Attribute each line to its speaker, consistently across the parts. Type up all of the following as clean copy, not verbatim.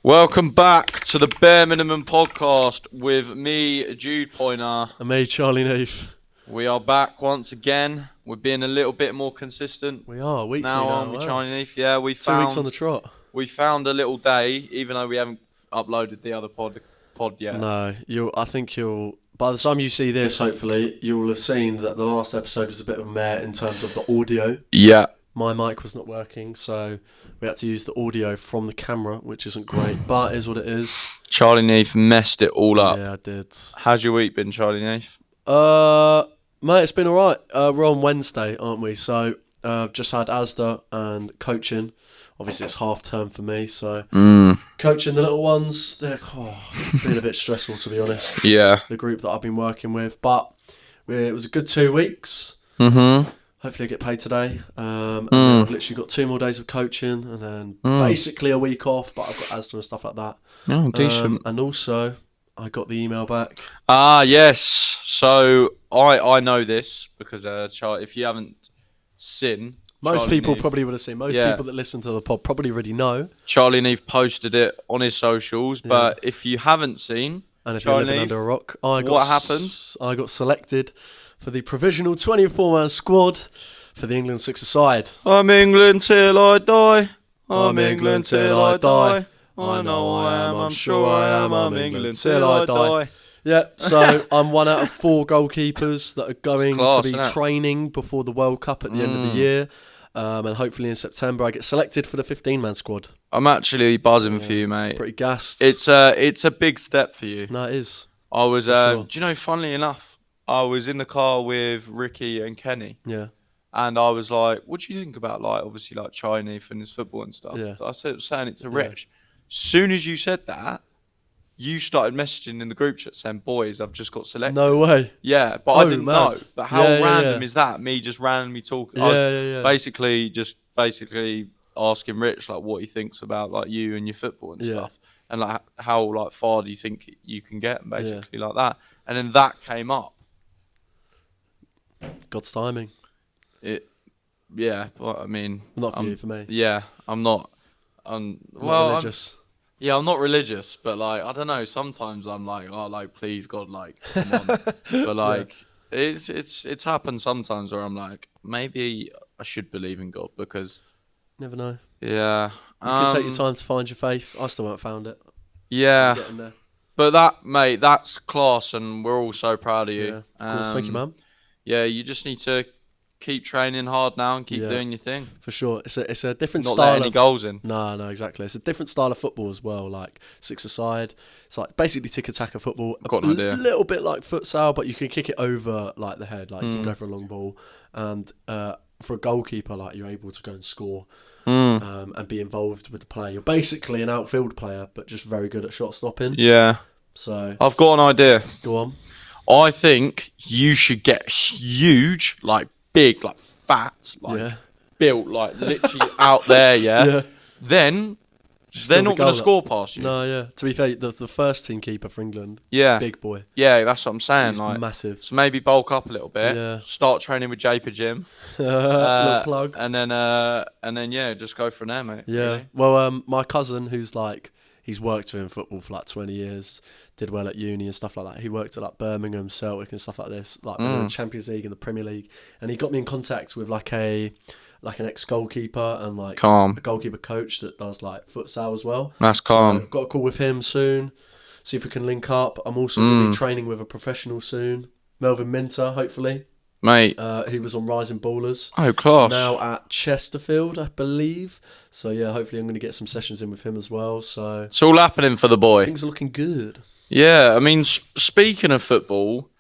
Speaker 1: Welcome back to the Bare Minimum Podcast with me, Jude, Poyner.
Speaker 2: And me, Charlie Kneath.
Speaker 1: We are back once again. We're being a little bit more consistent.
Speaker 2: We are, weekly
Speaker 1: now. Aren't we, Charlie Kneath? Yeah, we found
Speaker 2: 2 weeks on the trot.
Speaker 1: We found a little day, even though we haven't uploaded the other pod yet.
Speaker 2: No, I think you'll... By the time you see this, hopefully, you'll have seen that the last episode was a bit of a meh in terms of the audio.
Speaker 1: Yeah.
Speaker 2: My mic was not working, so we had to use the audio from the camera, which isn't great, but is what it is.
Speaker 1: Charlie Kneath messed it all up.
Speaker 2: Yeah, I did.
Speaker 1: How's your week been, Charlie Kneath?
Speaker 2: Mate, it's been alright. We're on Wednesday, aren't we? So I've just had ASDA and coaching. Obviously, it's half term for me, so coaching the little ones, they're been a bit stressful, to be honest.
Speaker 1: Yeah.
Speaker 2: The group that I've been working with, but it was a good 2 weeks.
Speaker 1: Mm-hmm.
Speaker 2: Hopefully I get paid today. And then I've literally got 2 more days of coaching and then basically a week off, but I've got ASDA and stuff like that.
Speaker 1: Oh, decent.
Speaker 2: And also, I got the email back.
Speaker 1: Ah, yes. So I know this because, if you haven't seen...
Speaker 2: Most people probably would have seen. Most people that listen to the pod probably already know.
Speaker 1: Charlie Kneath posted it on his socials, but if you haven't seen...
Speaker 2: And if you're living under a rock,
Speaker 1: what happened?
Speaker 2: I got selected for the provisional 24-man squad for the England six-a-side.
Speaker 1: I'm England till I die. I'm England till I die. I know I am, I'm sure I am. I'm England till I die.
Speaker 2: Yeah, so I'm one out of 4 goalkeepers that are going
Speaker 1: class,
Speaker 2: to be training before the World Cup at the end of the year. And hopefully in September I get selected for the 15-man squad.
Speaker 1: I'm actually buzzing for you, mate.
Speaker 2: Pretty gassed.
Speaker 1: It's a big step for you.
Speaker 2: No, it is.
Speaker 1: I was, do you know, funnily enough, I was in the car with Ricky and Kenny.
Speaker 2: Yeah.
Speaker 1: And I was like, what do you think about, obviously, Chinese and his football and stuff?
Speaker 2: Yeah.
Speaker 1: So I was saying it to Rich. Soon as you said that, you started messaging in the group chat saying, boys, I've just got selected.
Speaker 2: No way.
Speaker 1: Yeah, but I didn't know. But how random is that? Me just randomly talking. Basically asking Rich, what he thinks about, you and your football and stuff. And, how, far do you think you can get, and basically like that. And then that came up.
Speaker 2: God's timing.
Speaker 1: But I mean...
Speaker 2: Not for you, for me.
Speaker 1: Yeah, I'm not...
Speaker 2: I'm religious.
Speaker 1: I'm not religious, but I don't know. Sometimes I'm please God, come on. But it's happened sometimes where I'm like, maybe I should believe in God because
Speaker 2: never know.
Speaker 1: Yeah,
Speaker 2: you can take your time to find your faith. I still haven't found it. Yeah, getting there.
Speaker 1: But that's class, and we're all so proud of you.
Speaker 2: Yeah, of course. Thank you, man.
Speaker 1: Yeah, you just need to keep training hard now and keep doing your thing.
Speaker 2: For sure. It's a different
Speaker 1: Not
Speaker 2: style.
Speaker 1: Not any goals in.
Speaker 2: No, exactly. It's a different style of football as well. Like six-a-side. It's basically tick-a-tacker football.
Speaker 1: I've got an idea.
Speaker 2: A little bit like futsal, but you can kick it over the head. You can go for a long ball. And for a goalkeeper, you're able to go and score and be involved with the play. You're basically an outfield player, but just very good at shot stopping.
Speaker 1: Yeah.
Speaker 2: So
Speaker 1: I've got an idea.
Speaker 2: Go on.
Speaker 1: I think you should get huge, big, fat, built, literally out there, yeah. Then they're not going to score past you.
Speaker 2: No, yeah. To be fair, the first team keeper for England, big boy.
Speaker 1: Yeah, that's what I'm saying.
Speaker 2: He's massive.
Speaker 1: So maybe bulk up a little bit.
Speaker 2: Yeah.
Speaker 1: Start training with Japer Gym.
Speaker 2: Little plug.
Speaker 1: And then just go from there, mate.
Speaker 2: Yeah.
Speaker 1: Really.
Speaker 2: Well, my cousin, who's he's worked in football for 20 years, did well at uni and stuff like that. He worked at Birmingham, Celtic and stuff like this, the Champions League and the Premier League. And he got me in contact with an ex-goalkeeper and a goalkeeper coach that does futsal as well.
Speaker 1: That's calm.
Speaker 2: So I've got a call with him soon. See if we can link up. I'm also going to be training with a professional soon, Melvin Minter, hopefully.
Speaker 1: Mate.
Speaker 2: He was on Rising Ballers.
Speaker 1: Oh, class.
Speaker 2: Now at Chesterfield, I believe. So, yeah, hopefully I'm going to get some sessions in with him as well. So
Speaker 1: it's all happening for the boy.
Speaker 2: Things are looking good.
Speaker 1: Yeah, I mean, speaking of football,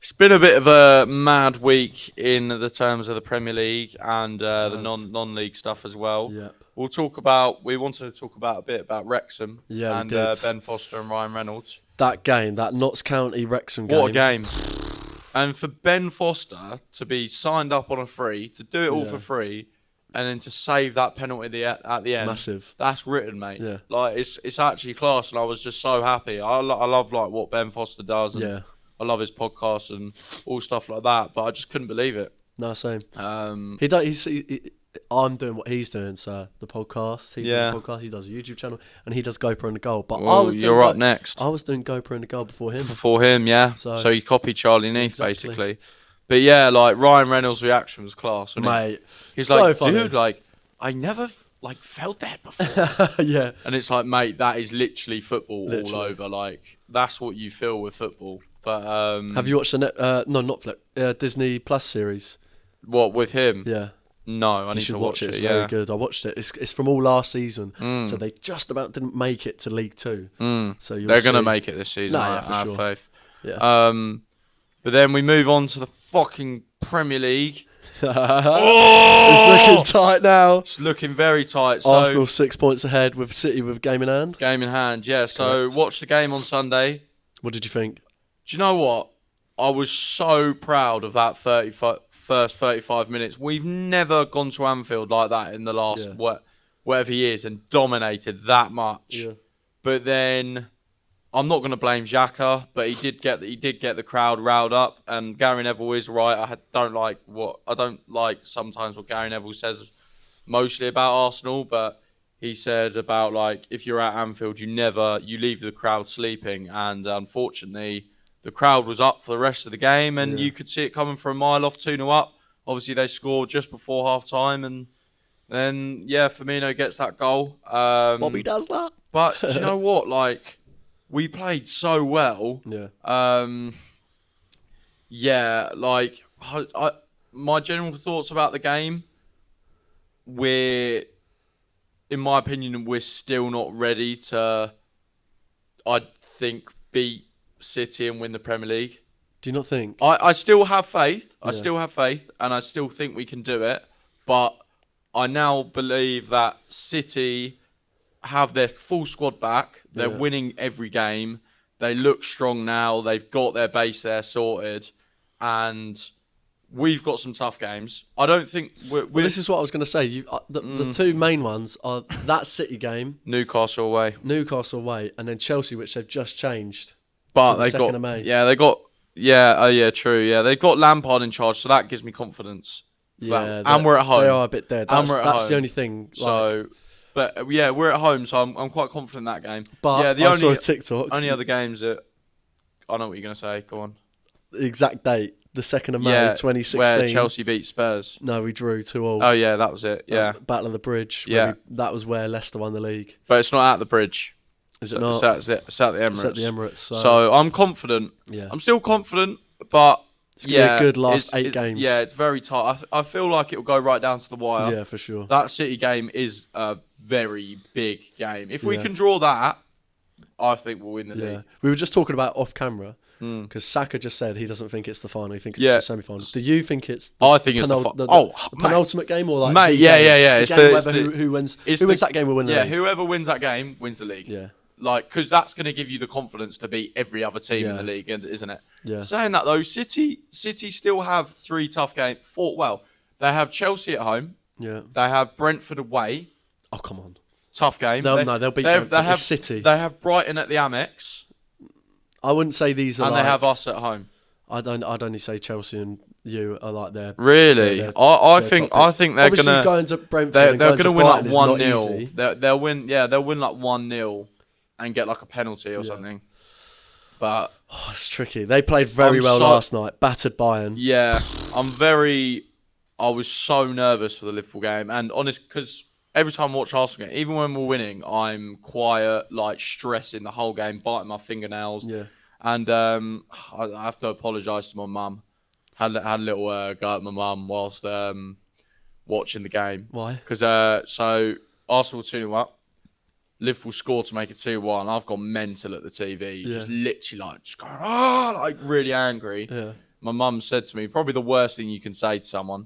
Speaker 1: it's been a bit of a mad week in the terms of the Premier League and the non-league stuff as well.
Speaker 2: Yep.
Speaker 1: We wanted to talk about a bit about Wrexham and Ben Foster and Ryan Reynolds.
Speaker 2: That game, that Notts County Wrexham game.
Speaker 1: What a game. And for Ben Foster to be signed up on a free, to do it all for free, and then to save that penalty at the end.
Speaker 2: Massive.
Speaker 1: That's written, mate.
Speaker 2: Yeah.
Speaker 1: It's actually class, and I was just so happy. I love what Ben Foster does, and I love his podcast and all stuff like that, but I just couldn't believe it.
Speaker 2: No, same. I'm doing what he's doing, so the podcast. He does a podcast, he does a YouTube channel, and he does GoPro in the goal. But
Speaker 1: you're up next.
Speaker 2: I was doing GoPro in the goal before him.
Speaker 1: Yeah. So you copied Charlie Kneath, basically. But yeah, like Ryan Reynolds' reaction was class, wasn't
Speaker 2: Mate,
Speaker 1: he's
Speaker 2: so
Speaker 1: like,
Speaker 2: funny.
Speaker 1: Dude, like, I never like felt that before.
Speaker 2: Yeah.
Speaker 1: And it's like, mate, that is literally football all over. Like, that's what you feel with football. But
Speaker 2: have you watched the Disney Plus series?
Speaker 1: What, with him?
Speaker 2: Yeah.
Speaker 1: No, I need to watch it.
Speaker 2: It's
Speaker 1: yeah,
Speaker 2: very good. I watched it. It's from all last season, so they just about didn't make it to League Two. So
Speaker 1: they're gonna make it this season. I have faith.
Speaker 2: Yeah.
Speaker 1: But then we move on to the fucking Premier League.
Speaker 2: It's looking tight now.
Speaker 1: It's looking very tight. So,
Speaker 2: Arsenal 6 points ahead with City with game in hand.
Speaker 1: Game in hand, yeah.
Speaker 2: That's
Speaker 1: so
Speaker 2: correct.
Speaker 1: watch the game on Sunday.
Speaker 2: What did you think?
Speaker 1: Do you know what? I was so proud of that first 35 minutes. We've never gone to Anfield like that in the last whatever years and dominated that much.
Speaker 2: Yeah.
Speaker 1: But then I'm not going to blame Xhaka, but he did get the crowd riled up, and Gary Neville is right. I don't like sometimes what Gary Neville says mostly about Arsenal, but he said about like if you're at Anfield, you leave the crowd sleeping, and unfortunately the crowd was up for the rest of the game, and you could see it coming from a mile off, 2-0 up. Obviously they scored just before half time, and then Firmino gets that goal.
Speaker 2: Bobby does that.
Speaker 1: But do you know what? Like, we played so well.
Speaker 2: Yeah.
Speaker 1: Like my general thoughts about the game, in my opinion, we're still not ready to, I think, beat City and win the Premier League.
Speaker 2: Do you not think?
Speaker 1: I still have faith. I still have faith, and I still think we can do it. But I now believe that City have their full squad back. They're winning every game. They look strong now. They've got their base there sorted, and we've got some tough games. I don't think we're
Speaker 2: this is what I was going to say. The two main ones are that City game,
Speaker 1: Newcastle away,
Speaker 2: and then Chelsea, which they've just changed.
Speaker 1: But they got true. Yeah, they've got Lampard in charge, so that gives me confidence.
Speaker 2: Yeah,
Speaker 1: and we're at home.
Speaker 2: They are a bit dead. That's the only thing.
Speaker 1: But yeah, we're at home, so I'm quite confident in that game.
Speaker 2: But I saw a TikTok.
Speaker 1: Only other games that I know what you're gonna say. Go on.
Speaker 2: The exact date, the 2nd of May, 2016.
Speaker 1: Where Chelsea beat Spurs.
Speaker 2: No, we drew 2-2.
Speaker 1: Oh yeah, that was it. Yeah.
Speaker 2: Battle of the Bridge. That was where Leicester won the league.
Speaker 1: But it's not at the Bridge.
Speaker 2: Is it not?
Speaker 1: It's at the Emirates.
Speaker 2: It's at the Emirates.
Speaker 1: So I'm confident.
Speaker 2: Yeah.
Speaker 1: I'm still confident, but
Speaker 2: it's gonna be a good last 8 games.
Speaker 1: Yeah, it's very tight. I feel like it will go right down to the wire.
Speaker 2: Yeah, for sure.
Speaker 1: That City game is a very big game. If we can draw that, I think we'll win the league.
Speaker 2: We were just talking about off camera because Saka just said he doesn't think it's the final. He thinks it's the semi-final. Do you think it's?
Speaker 1: I think it's the
Speaker 2: penultimate game, or like
Speaker 1: mate? Yeah.
Speaker 2: It's who wins that game will win the league.
Speaker 1: Yeah, whoever wins that game wins the league.
Speaker 2: Yeah.
Speaker 1: Like, because that's going to give you the confidence to beat every other team in the league, isn't it?
Speaker 2: Yeah.
Speaker 1: Saying that though, City still have 3 tough games. They have Chelsea at home.
Speaker 2: Yeah.
Speaker 1: They have Brentford away.
Speaker 2: Oh, come on.
Speaker 1: Tough game.
Speaker 2: They'll beat Brentford. They have City.
Speaker 1: They have Brighton at the Amex.
Speaker 2: I wouldn't say these are.
Speaker 1: And they have us at home.
Speaker 2: I'd only say Chelsea and you are like their.
Speaker 1: Really? I think they're gonna.
Speaker 2: Going to Brentford.
Speaker 1: They're gonna win like 1-0. They'll win. Yeah, they'll win like 1-0 and get like a penalty or something. But
Speaker 2: it's tricky. They played very well last night. Battered Bayern.
Speaker 1: Yeah, I was so nervous for the Liverpool game, and honest, because every time I watch Arsenal game, even when we're winning, I'm quiet, like stressing the whole game, biting my fingernails.
Speaker 2: Yeah.
Speaker 1: And I have to apologise to my mum. Had a little go at my mum whilst watching the game.
Speaker 2: Why?
Speaker 1: Because so Arsenal 2-0 up. Liverpool scored to make it 2-1. I've gone mental at the TV, just literally just going, like really angry.
Speaker 2: Yeah.
Speaker 1: My mum said to me, probably the worst thing you can say to someone,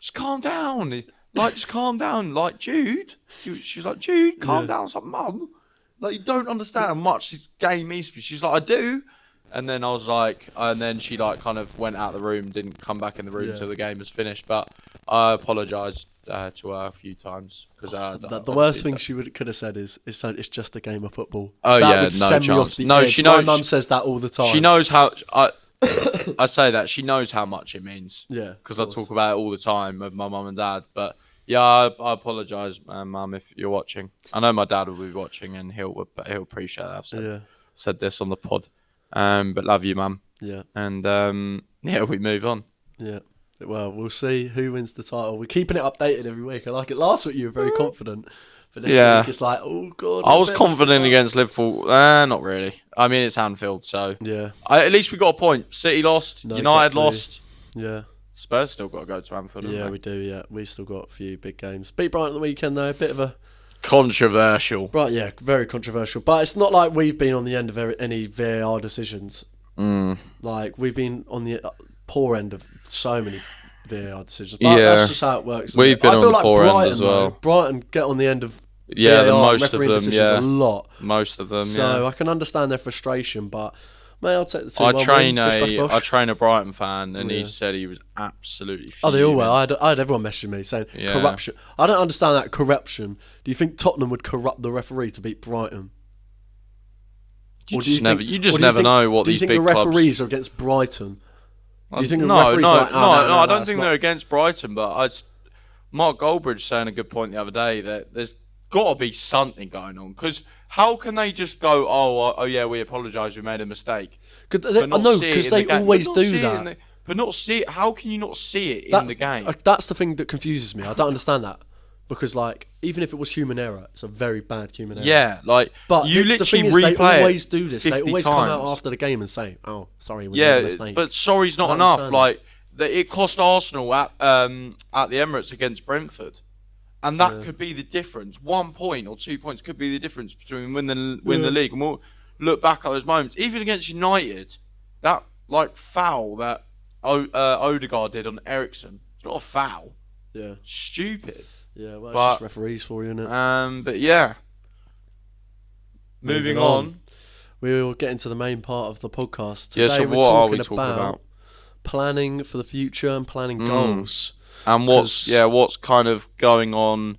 Speaker 1: just calm down. Like, just calm down. Like, Jude. She's like, Jude, calm down. I was like, Mum, like, you don't understand how much this game means to me. She's like, I do. And then I was like, and then she like kind of went out of the room, didn't come back in the room until the game was finished. But I apologised to her a few times because
Speaker 2: the worst thing she could have said is it's just a game of football.
Speaker 1: Oh that no chance. No, she knows.
Speaker 2: My mum says that all the time.
Speaker 1: She knows how. I say that she knows how much it means.
Speaker 2: Yeah,
Speaker 1: because I talk about it all the time with my mum and dad. But Yeah, I apologise, Mum, if you're watching. I know my dad will be watching, and he'll appreciate that. I've said this on the pod. But love you, Mum.
Speaker 2: Yeah.
Speaker 1: And we move on.
Speaker 2: Yeah. Well, we'll see who wins the title. We're keeping it updated every week. I like it. Last week you were very confident, but this week it's like, oh god.
Speaker 1: I was confident against Liverpool. Not really. I mean, it's Anfield, so
Speaker 2: yeah.
Speaker 1: At least we got a point. City lost. No, United lost.
Speaker 2: Yeah.
Speaker 1: Spurs still got to go to Anfield.
Speaker 2: Yeah, we do. Yeah, we still got a few big games. Beat Brighton on the weekend though. A bit of a
Speaker 1: controversial.
Speaker 2: Right. Yeah. Very controversial. But it's not like we've been on the end of any VAR decisions. Like we've been on the poor end of so many VAR decisions. But that's just how it works.
Speaker 1: We've been on the poor end as well.
Speaker 2: Brighton get on the end of
Speaker 1: VAR,
Speaker 2: most of them. Yeah, a lot.
Speaker 1: Most of them.
Speaker 2: So I can understand their frustration, but. Mate, I'll take the 2-1
Speaker 1: I train a Brighton fan, and he said he was absolutely fuming.
Speaker 2: Oh, they all were. I had everyone messaging me saying corruption. I don't understand that corruption. Do you think Tottenham would corrupt the referee to beat Brighton?
Speaker 1: You just never know what these big clubs...
Speaker 2: Do you think the referees are against Brighton? Do you think the
Speaker 1: referees
Speaker 2: are like, no,
Speaker 1: I don't think they're against Brighton, but Mark Goldbridge saying a good point the other day that there's got to be something going on, because... How can they just go, oh yeah, we apologise, we made a mistake?
Speaker 2: Because they always do that.
Speaker 1: But not see it. How can you not see it in the game?
Speaker 2: That's the thing that confuses me. I don't understand that. Because, like, even if it was human error, it's a very bad human error.
Speaker 1: Yeah, like,
Speaker 2: but
Speaker 1: you literally replay it.
Speaker 2: They always do this. They always come out
Speaker 1: times.
Speaker 2: After the game and say, oh, sorry, we made a mistake.
Speaker 1: But sorry's not enough. Like, it cost Arsenal at the Emirates against Brentford. And that could be the difference. 1 point or 2 points could be the difference between win the league. And we'll look back at those moments. Even against United, that foul that Odegaard did on Eriksen, it's not a foul.
Speaker 2: Yeah.
Speaker 1: Stupid.
Speaker 2: Yeah, well, it's just referees for you, isn't it?
Speaker 1: But yeah. Moving on.
Speaker 2: We will get into the main part of the podcast. Today
Speaker 1: so
Speaker 2: we're talking about planning for the future and planning goals.
Speaker 1: And what's kind of going on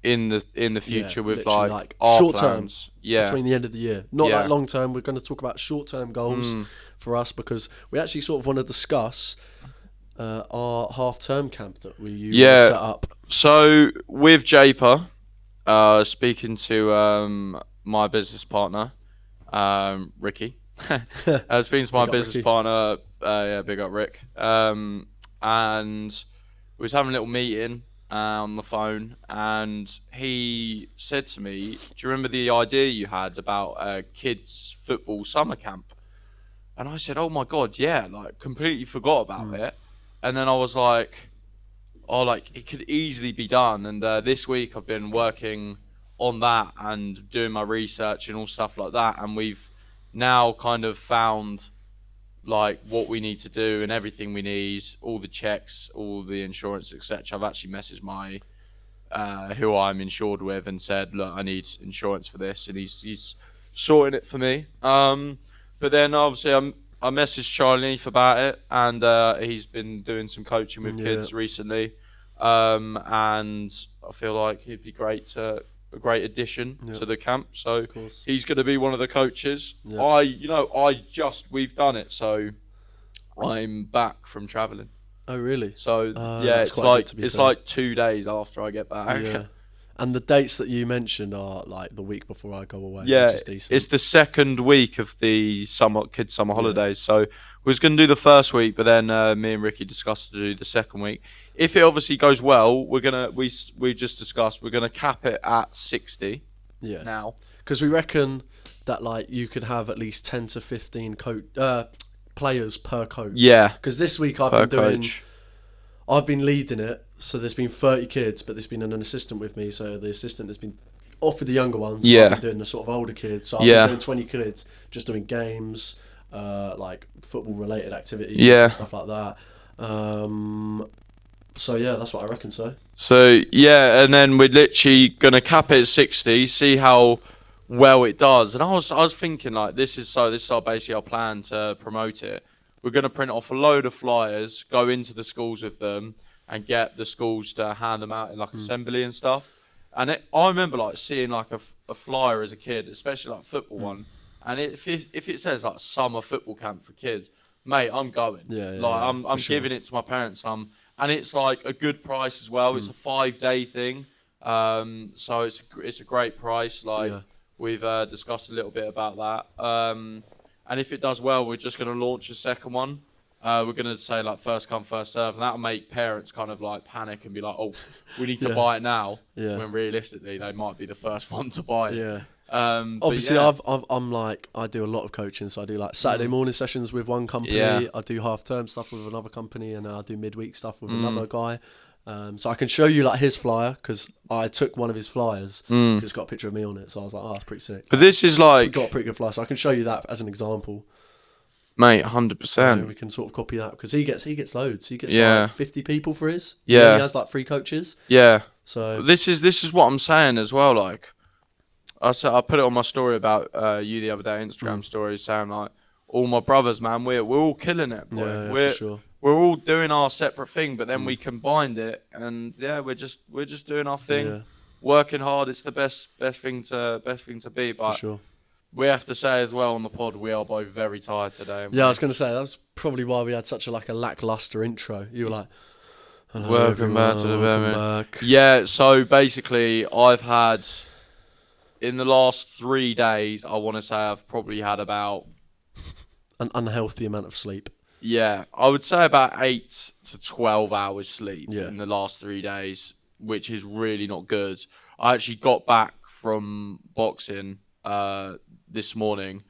Speaker 1: in the future with like our
Speaker 2: short
Speaker 1: plans.
Speaker 2: Term between the end of the year, not like long term. We're going to talk about short term goals for us, because we actually sort of want to discuss our half term camp that we set up.
Speaker 1: So with Japer, speaking to my business partner, Ricky, speaking to my business partner, big up Rick. And we was having a little meeting on the phone, and he said to me, do you remember the idea you had about kids football summer camp? And I said, oh my god, yeah, like completely forgot about it. And then I was like, oh, like it could easily be done. And this week I've been working on that and doing my research and all stuff like that, and we've now kind of found like what we need to do and everything we need, all the checks, all the insurance, etc. I've actually messaged my who I'm insured with and said, look, I need insurance for this, and he's sorting it for me. But then obviously I messaged Charlie Kneath about it, and he's been doing some coaching with kids recently, and I feel like he'd be a great addition to the camp. So he's going to be one of the coaches. We've done it, so I'm back from travelling.
Speaker 2: Oh really?
Speaker 1: So it's like 2 days after I get back.
Speaker 2: Yeah. And the dates that you mentioned are like the week before I go away.
Speaker 1: Yeah,
Speaker 2: which is decent.
Speaker 1: It's the second week of the kids' summer holidays. So we was going to do the first week, but then me and Ricky discussed to do the second week. If it obviously goes well, we just discussed we're gonna cap it at 60.
Speaker 2: Yeah.
Speaker 1: Now,
Speaker 2: because we reckon that like you could have at least 10 to 15 players per coach.
Speaker 1: Yeah.
Speaker 2: Because this week I've been leading it, so there's been 30 kids, but there's been an assistant with me, so the assistant has been off with the younger ones.
Speaker 1: Yeah.
Speaker 2: I've been doing the sort of older kids, so I've been doing 20 kids, just doing games, like football related activities and stuff like that. So yeah, that's what I reckon. So
Speaker 1: yeah, and then we're literally gonna cap it at 60, see how well it does. And I was thinking like this is basically our plan to promote it. We're gonna print off a load of flyers, go into the schools with them, and get the schools to hand them out in like assembly and stuff. And I remember like seeing like a flyer as a kid, especially like a football one. And if it says like summer football camp for kids, mate, I'm going. I'm giving it to my parents. and it's like a good price as well. It's a 5-day thing, so it's a great price. Like we've discussed a little bit about that. And if it does well, we're just going to launch a second one. We're going to say like first come, first serve, and that'll make parents kind of like panic and be like, oh, we need to buy it now. When realistically, they might be the first one to buy it.
Speaker 2: Obviously, I'm like, I do a lot of coaching, so I do like Saturday morning sessions with one company. I do half-term stuff with another company, and I do midweek stuff with another guy. So I can show you like his flyer, because I took one of his flyers. It's got a picture of me on it, so I was like, oh, that's pretty sick.
Speaker 1: But this is like,
Speaker 2: we've got a pretty good flyer, so I can show you that as an example.
Speaker 1: Mate, 100%.
Speaker 2: We can sort of copy that, because he gets loads. He gets like 50 people for his. He has like 3 coaches. So
Speaker 1: this is what I'm saying as well. Like I put it on my story about you the other day, Instagram story, saying like, all my brothers, man, we're all killing it, boy.
Speaker 2: for sure.
Speaker 1: We're all doing our separate thing, but then we combined it, and we're just doing our thing, working hard. It's the best thing to be. But
Speaker 2: for sure.
Speaker 1: We have to say as well on the pod, we are both very tired today.
Speaker 2: I was going to say, that's probably why we had such a lackluster intro. You were like, hello,
Speaker 1: welcome
Speaker 2: everyone,
Speaker 1: back. Yeah, so basically, I've had, in the last 3 days, I want to say I've probably had about
Speaker 2: an unhealthy amount of sleep.
Speaker 1: Yeah, I would say about 8 to 12 hours sleep in the last 3 days, which is really not good. I actually got back from boxing this morning,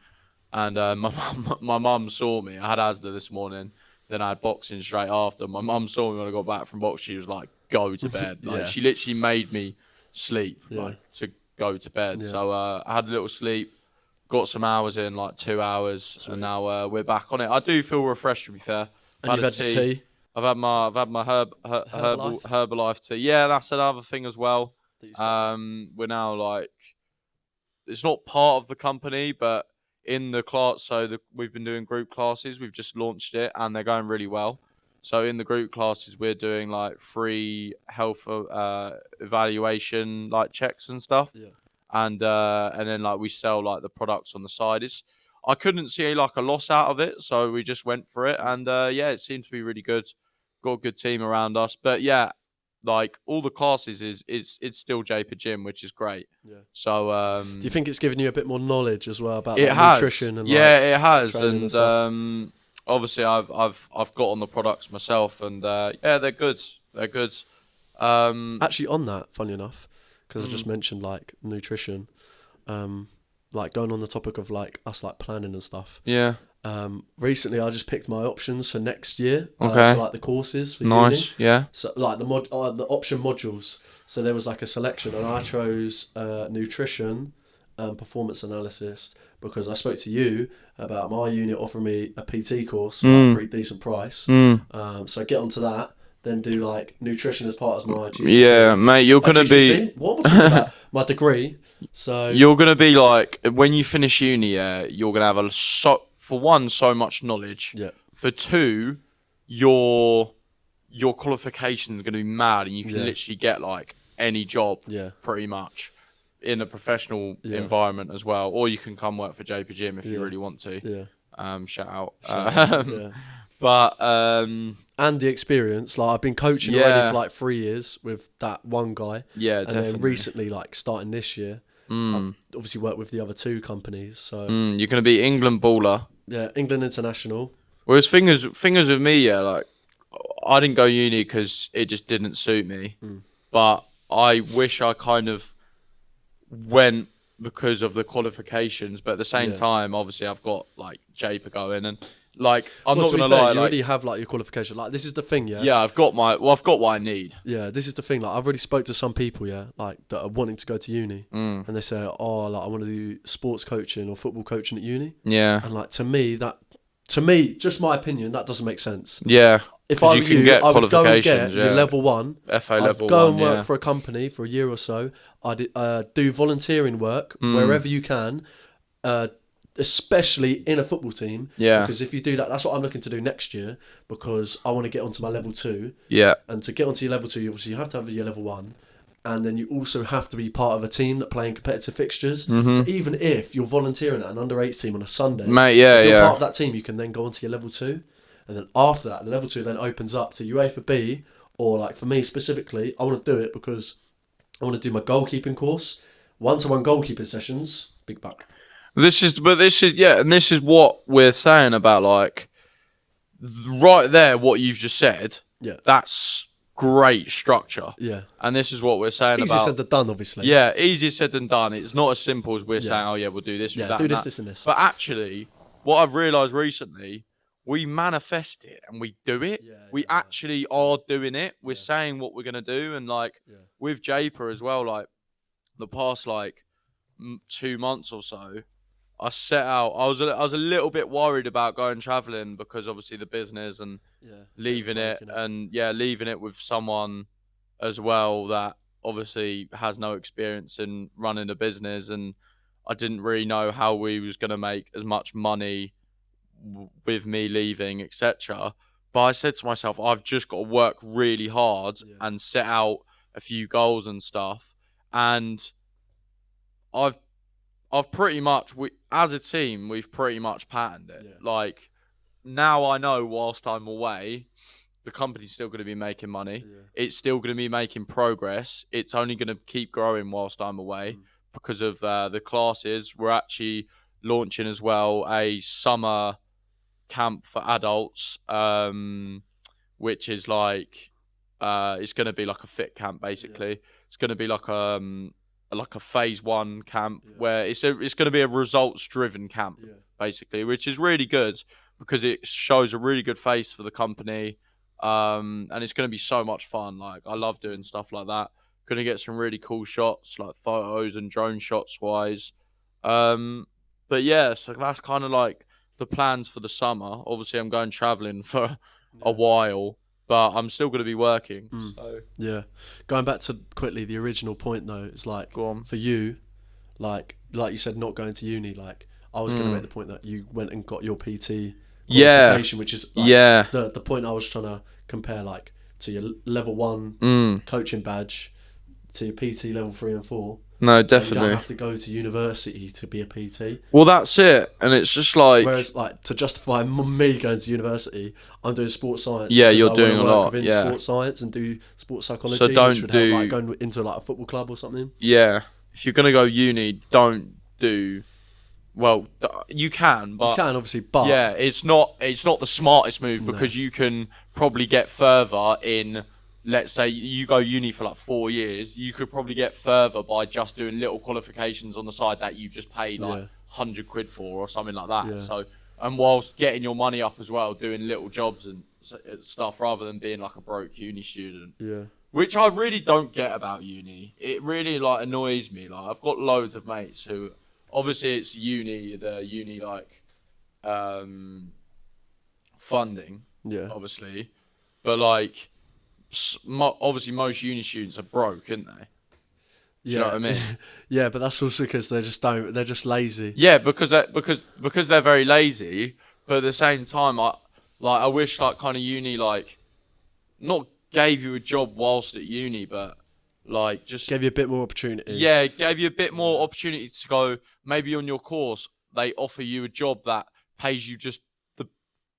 Speaker 1: and my mum saw me. I had ASDA this morning, then I had boxing straight after. My mum saw me when I got back from boxing. She was like, "Go to bed." Like she literally made me sleep, like to go to bed. So I had a little sleep. Got some hours in, like 2 hours, and now we're back on it. I do feel refreshed, to be fair.
Speaker 2: And you've had tea.
Speaker 1: I've had my Herbalife tea. Yeah, that's another thing as well. We're now like, it's not part of the company, but in the class. So we've been doing group classes. We've just launched it, and they're going really well. So in the group classes, we're doing like free health evaluation, like checks and stuff. And then like we sell like the products on the side. I couldn't see like a loss out of it, so we just went for it, and it seemed to be really good. Got a good team around us, but like all the classes it's still Japer Gym, which is great. So
Speaker 2: do you think it's given you a bit more knowledge as well about nutrition and
Speaker 1: it has, and obviously I've got on the products myself, and they're good.
Speaker 2: Actually, on that, funny enough, because I just mentioned like nutrition, like going on the topic of like us like planning and stuff. Recently I just picked my options for next year. So like the courses for uni. So like the option modules. So there was like a selection, and I chose nutrition and performance analysis, because I spoke to you about my unit offering me a PT course for a pretty decent price. So I get onto that. Then do like nutrition as part of my GCSE.
Speaker 1: Yeah, mate, you're gonna be.
Speaker 2: What am I talking about? My degree. So
Speaker 1: you're gonna be like, when you finish uni, you're gonna have for one, so much knowledge. For two, your qualification is gonna be mad, and you can literally get like any job, pretty much, in a professional environment as well. Or you can come work for Japer Gym if you really want to. Shout out. But
Speaker 2: and the experience, like I've been coaching already for like 3 years with that one guy. And
Speaker 1: definitely.
Speaker 2: then recently, like starting this year, I've obviously worked with the other 2 companies. So
Speaker 1: you're gonna be England baller.
Speaker 2: Yeah, England international.
Speaker 1: Whereas fingers with me, like I didn't go uni because it just didn't suit me. But I wish I kind of went because of the qualifications. But at the same time, obviously I've got like Japer going, and like I'm not gonna lie,
Speaker 2: you already have like your qualification. Like this is the thing,
Speaker 1: I've got what I need.
Speaker 2: This is the thing. Like I've already spoke to some people, like that are wanting to go to uni, and they say, oh, like I want to do sports coaching or football coaching at uni. And like to me, just my opinion, that doesn't make sense. If I were you, I would go and get your level 1.
Speaker 1: FA level 1.
Speaker 2: I'd go and work for a company for a year or so. I'd do volunteering work wherever you can. Especially in a football team, because if you do that, that's what I'm looking to do next year, because I want to get onto my level 2. And to get onto your level 2, obviously you have to have your level 1, and then you also have to be part of a team that play in competitive fixtures. So even if you're volunteering at an under-8 team on a Sunday, if you're part of that team, you can then go onto your level 2. and then after that, the level 2 then opens up to UEFA B, or like for me specifically, I want to do it because I want to do my goalkeeping course. Once I won goalkeeping sessions, big buck.
Speaker 1: This is what we're saying about like right there. What you've just said, that's great structure.
Speaker 2: Yeah,
Speaker 1: and this is what we're saying
Speaker 2: easier
Speaker 1: about.
Speaker 2: Easier said than done, obviously.
Speaker 1: Yeah, easier said than done. It's not as simple as we're saying. Oh yeah, we'll do this.
Speaker 2: Yeah,
Speaker 1: that,
Speaker 2: do this,
Speaker 1: that.
Speaker 2: this, and this.
Speaker 1: But actually, what I've realised recently, we manifest it and we do it. We actually are doing it. We're saying what we're gonna do, and like with Japer as well. Like the past 2 months or so, I set out. I was a little bit worried about going traveling because obviously the business and leaving it with someone as well that obviously has no experience in running a business, and I didn't really know how we was going to make as much money with me leaving, etc. But I said to myself, I've just got to work really hard and set out a few goals and stuff, and I've pretty much, as a team, we've pretty much patterned it. Yeah. Like, now I know whilst I'm away, the company's still going to be making money. Yeah. It's still going to be making progress. It's only going to keep growing whilst I'm away because of the classes. We're actually launching as well a summer camp for adults, which is like, it's going to be like a fit camp, basically. Yeah. It's going to be like a phase 1 camp where it's going to be a results driven camp basically, which is really good because it shows a really good face for the company, and it's going to be so much fun. Like, I love doing stuff like that. Going to get some really cool shots, like photos and drone shots wise. But yeah, so that's kind of like the plans for the summer. Obviously I'm going traveling for a while, but I'm still going to be working. So.
Speaker 2: Yeah. Going back to quickly the original point though, it's like for you, like you said, not going to uni. Like I was going to make the point that you went and got your PT qualification, which is like the point I was trying to compare, like to your level 1 coaching badge to your PT level 3 and 4.
Speaker 1: No, definitely.
Speaker 2: You don't have to go to university to be a PT.
Speaker 1: Well, that's it. And it's just like...
Speaker 2: Whereas, like, to justify me going to university, I'm doing sports science.
Speaker 1: Yeah, you're doing a lot.
Speaker 2: Within sports science and do sports psychology.
Speaker 1: So don't
Speaker 2: which would help, like, going into, like, a football club or something.
Speaker 1: Yeah. If you're going to go uni, don't do... Well, you can, but...
Speaker 2: You can, obviously, but...
Speaker 1: Yeah, it's not the smartest move because you can probably get further in... Let's say you go uni for like 4 years, you could probably get further by just doing little qualifications on the side that you just paid like 100 quid for or something like that. Yeah. So, and whilst getting your money up as well, doing little jobs and stuff rather than being like a broke uni student.
Speaker 2: Yeah.
Speaker 1: Which I really don't get about uni. It really like annoys me. Like I've got loads of mates who, obviously it's the uni like funding.
Speaker 2: Yeah.
Speaker 1: Obviously, but like. Obviously most uni students are broke, aren't they? Do you know what I mean?
Speaker 2: Yeah, but that's also because they're just lazy.
Speaker 1: Yeah, because they're very lazy. But at the same time, I wish like kind of uni like not gave you a job whilst at uni, but like just
Speaker 2: gave you a bit more opportunity.
Speaker 1: Yeah, gave you a bit more opportunity to go. Maybe on your course they offer you a job that pays you just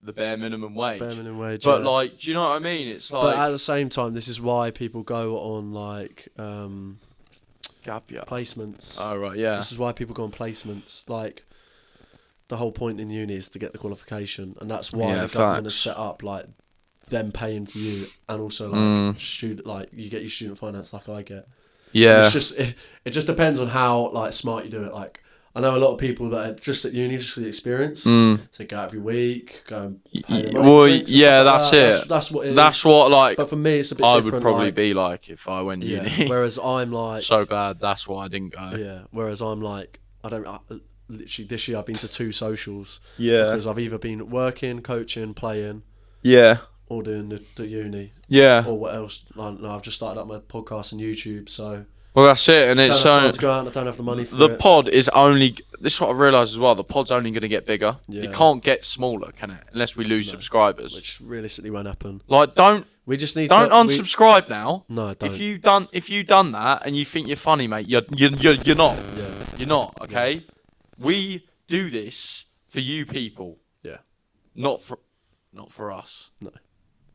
Speaker 1: the bare minimum wage. But like, do you know what I mean? It's like.
Speaker 2: But at the same time, this is why people go on like
Speaker 1: gap year
Speaker 2: placements.
Speaker 1: Oh right, yeah.
Speaker 2: This is why people go on placements. Like the whole point in uni is to get the qualification, and that's why the government has set up like them paying for you, and also like student, like you get your student finance like I get.
Speaker 1: Yeah.
Speaker 2: And it's just it just depends on how like smart you do it. Like. I know a lot of people that are just at uni just for the experience. So go out every week, go and pay their money.
Speaker 1: Well, yeah, that's it.
Speaker 2: That's what it is.
Speaker 1: That's what, like...
Speaker 2: But for me, it's a bit different.
Speaker 1: I would probably be like if I went uni.
Speaker 2: Whereas I'm like...
Speaker 1: So bad, that's why I didn't go.
Speaker 2: Yeah, whereas I'm like... literally, this year I've been to 2 socials.
Speaker 1: Yeah.
Speaker 2: Because I've either been working, coaching, playing...
Speaker 1: Yeah.
Speaker 2: Or doing the uni.
Speaker 1: Yeah.
Speaker 2: Or what else? I don't know, I've just started up my podcast and YouTube, so...
Speaker 1: Well, that's it, and it's
Speaker 2: I don't have time to go out, and I don't have the money for
Speaker 1: it. The pod is only. This is what I've realised as well. The pod's only going to get bigger.
Speaker 2: Yeah.
Speaker 1: It can't get smaller, can it? Unless we lose subscribers,
Speaker 2: which realistically won't happen.
Speaker 1: Like, don't.
Speaker 2: We just need.
Speaker 1: Don't unsubscribe now.
Speaker 2: No, don't.
Speaker 1: If you've done that and you think you're funny, mate, you're not.
Speaker 2: Yeah.
Speaker 1: You're not. Okay.
Speaker 2: Yeah.
Speaker 1: We do this for you people.
Speaker 2: Yeah.
Speaker 1: Not not for us.
Speaker 2: No.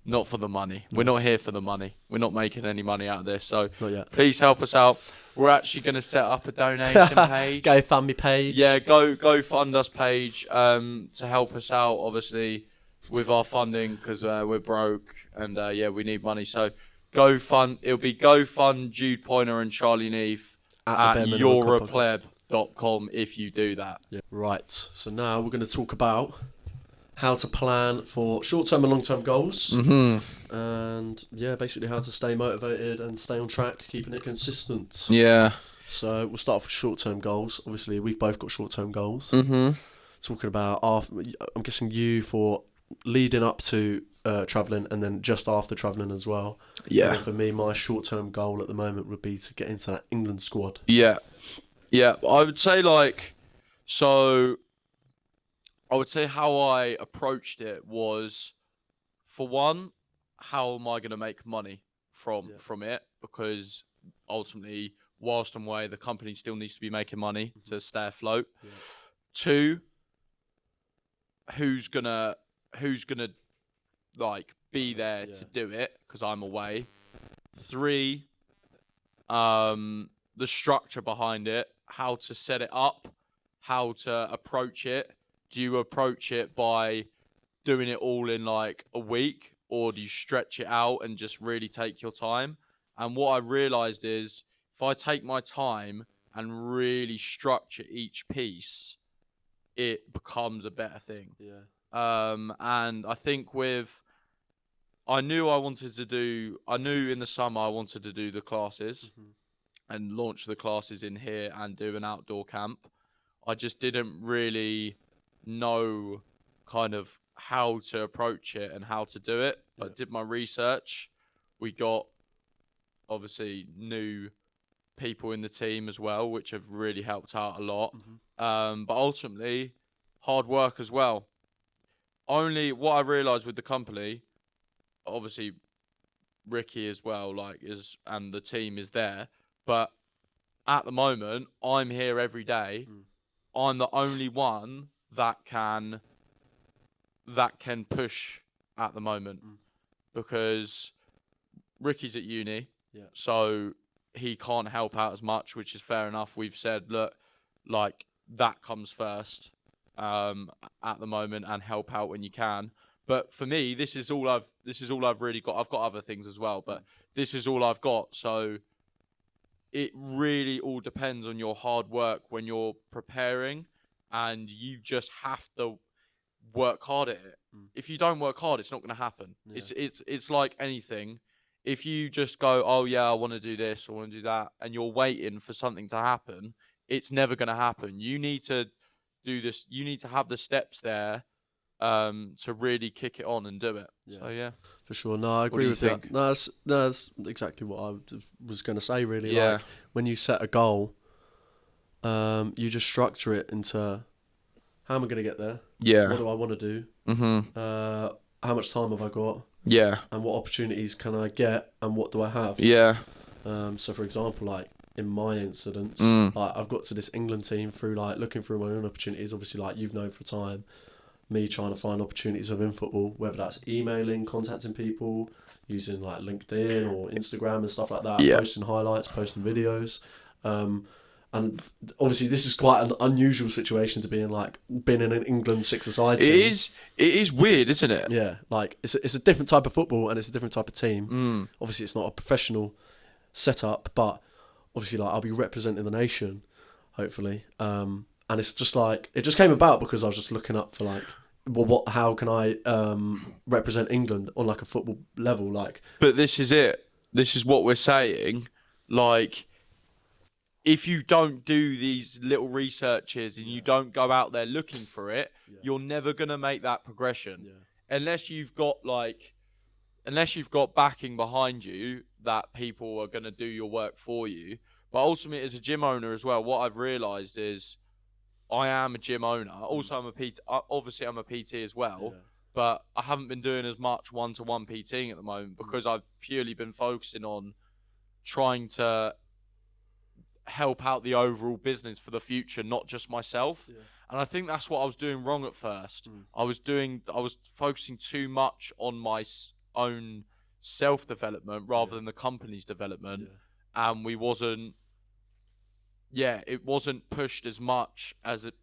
Speaker 1: Not for the money. We're not here for the money. We're not making any money out of this. So
Speaker 2: Not yet.
Speaker 1: please help us out. We're actually going to set up a donation page.
Speaker 2: GoFundMe page.
Speaker 1: Yeah, go fund us page to help us out, obviously, with our funding because we're broke and we need money. So it'll be GoFund Jude, Poyner and Charlie Kneath at yourapleb.com if you do that.
Speaker 2: Yeah. Right. So now we're going to talk about how to plan for short-term and long-term goals, and basically how to stay motivated and stay on track, keeping it consistent.
Speaker 1: Yeah.
Speaker 2: So we'll start off with short-term goals. Obviously, we've both got short-term goals. Talking about I'm guessing you for leading up to travelling and then just after travelling as well.
Speaker 1: Yeah.
Speaker 2: And then for me, my short-term goal at the moment would be to get into that England squad.
Speaker 1: Yeah. Yeah. I would say I would say how I approached it was, for one, how am I going to make money from it? Because ultimately, whilst I'm away, the company still needs to be making money to stay afloat. Yeah. 2, who's gonna like be there to do it because I'm away. 3, the structure behind it, how to set it up, how to approach it. Do you approach it by doing it all in like a week, or do you stretch it out and just really take your time? And what I realized is if I take my time and really structure each piece, it becomes a better thing.
Speaker 2: Yeah.
Speaker 1: And I think I knew in the summer I wanted to do the classes and launch the classes in here and do an outdoor camp. I just didn't really know kind of how to approach it and how to do it. I did my research. We got obviously new people in the team as well, which have really helped out a lot. But ultimately, hard work as well. Only what I realized with the company, obviously Ricky as well, and the team is there. But at the moment, I'm here every day. I'm the only one that can push at the moment because Ricky's at uni, so he can't help out as much, which is fair enough. We've said, look, like that comes first at the moment, and help out when you can. But for me, this is all I've really got. I've got other things as well, but this is all I've got. So it really all depends on your hard work when you're preparing, and you just have to work hard at it. If you don't work hard, it's not going to happen. It's like anything. If you just go, oh yeah, I want to do this, I want to do that, and you're waiting for something to happen, it's never going to happen. You need to do this. You need to have the steps there to really kick it on and do it. So yeah,
Speaker 2: for sure. No, I agree with that. No, that's exactly what I was going to say. Really, like when you set a goal, you just structure it into how am I going to get there? Yeah. What do I want to do? How much time have I got? Yeah. And what opportunities can I get? And what do I have? Yeah. So for example, like in my incidents, like I've got to this England team through like looking through my own opportunities. Obviously, like you've known for a time, me trying to find opportunities within football, whether that's emailing, contacting people, using like LinkedIn or Instagram and stuff like that, posting highlights, posting videos. And obviously this is quite an unusual situation to be in, like being in an England six-a-side team.
Speaker 1: It is weird, isn't it?
Speaker 2: Yeah, like it's a different type of football and it's a different type of team. Obviously it's not a professional setup, but obviously like I'll be representing the nation, hopefully. And it's just like, it just came about because I was just looking up for like, well, how can I represent England on like a football level? Like,
Speaker 1: but this is it. This is what we're saying. Like, if you don't do these little researches and you don't go out there looking for it, you're never going to make that progression. Unless you've got backing behind you that people are going to do your work for you. But ultimately, as a gym owner as well, what I've realized is I am a gym owner. Also, I'm a PT. Obviously, I'm a PT as well. But I haven't been doing as much one-to-one PTing at the moment because I've purely been focusing on trying to help out the overall business for the future, not just myself.
Speaker 2: Yeah.
Speaker 1: And I think that's what I was doing wrong at first. I was focusing too much on my own self-development rather than the company's development. And it wasn't pushed as much as it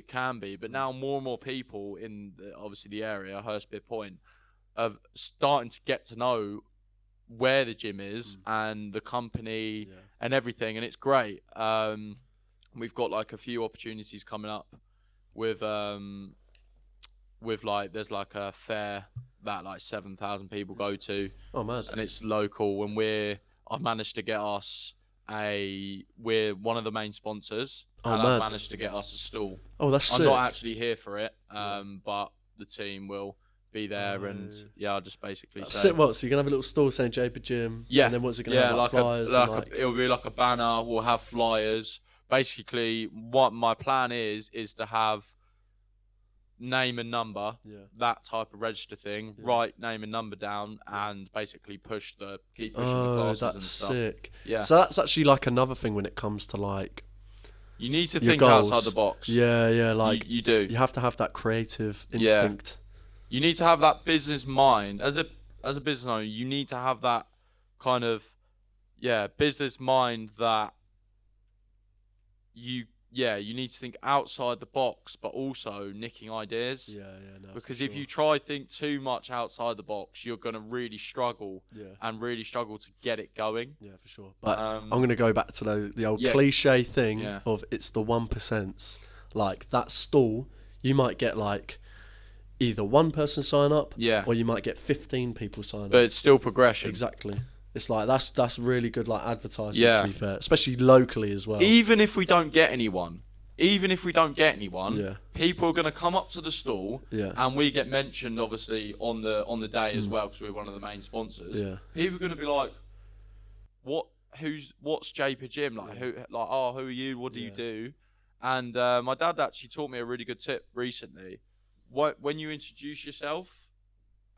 Speaker 1: can be. But now more and more people in obviously the area, Hurstbeer Point, are starting to get to know where the gym is and the company and everything, and it's great. We've got like a few opportunities coming up with like there's like a fair that like 7,000 people go to.
Speaker 2: Oh, mad.
Speaker 1: And it's local, and I've managed to get us we're one of the main sponsors.
Speaker 2: Oh,
Speaker 1: and
Speaker 2: mad.
Speaker 1: I've managed to get us a stall.
Speaker 2: Oh, that's sick.
Speaker 1: I'm not actually here for it, but the team will be there, and I'll just basically say.
Speaker 2: What? So you're gonna have a little stall saying JP Gym?
Speaker 1: Yeah.
Speaker 2: And then what's it gonna have? Like flyers?
Speaker 1: It'll be like a banner. We'll have flyers. Basically, what my plan is to have name and number, that type of register thing. Write name and number down, and basically keep pushing the classes and stuff.
Speaker 2: Sick.
Speaker 1: Yeah.
Speaker 2: So that's actually like another thing when it comes to like.
Speaker 1: You need to think outside the box.
Speaker 2: Yeah. Like
Speaker 1: you do.
Speaker 2: You have to have that creative instinct.
Speaker 1: You need to have that business mind. As a business owner, you need to have that kind of business mind that you need to think outside the box, but also nicking ideas.
Speaker 2: No,
Speaker 1: because if you try to think too much outside the box, you're gonna really struggle. And really struggle to get it going.
Speaker 2: Yeah, for sure. But I'm gonna go back to the old cliche thing of it's the 1%. Like that stall, you might get like either one person sign up, or you might get 15 people sign up.
Speaker 1: But it's still progression.
Speaker 2: Exactly. It's like that's really good like advertising to be fair, especially locally as well.
Speaker 1: Even if we don't get anyone, people are going to come up to the stall, and we get mentioned obviously on the day as well because we're one of the main sponsors. People are going to be like, what's JP Gym? Like who are you? What do you do? And my dad actually taught me a really good tip recently. When you introduce yourself,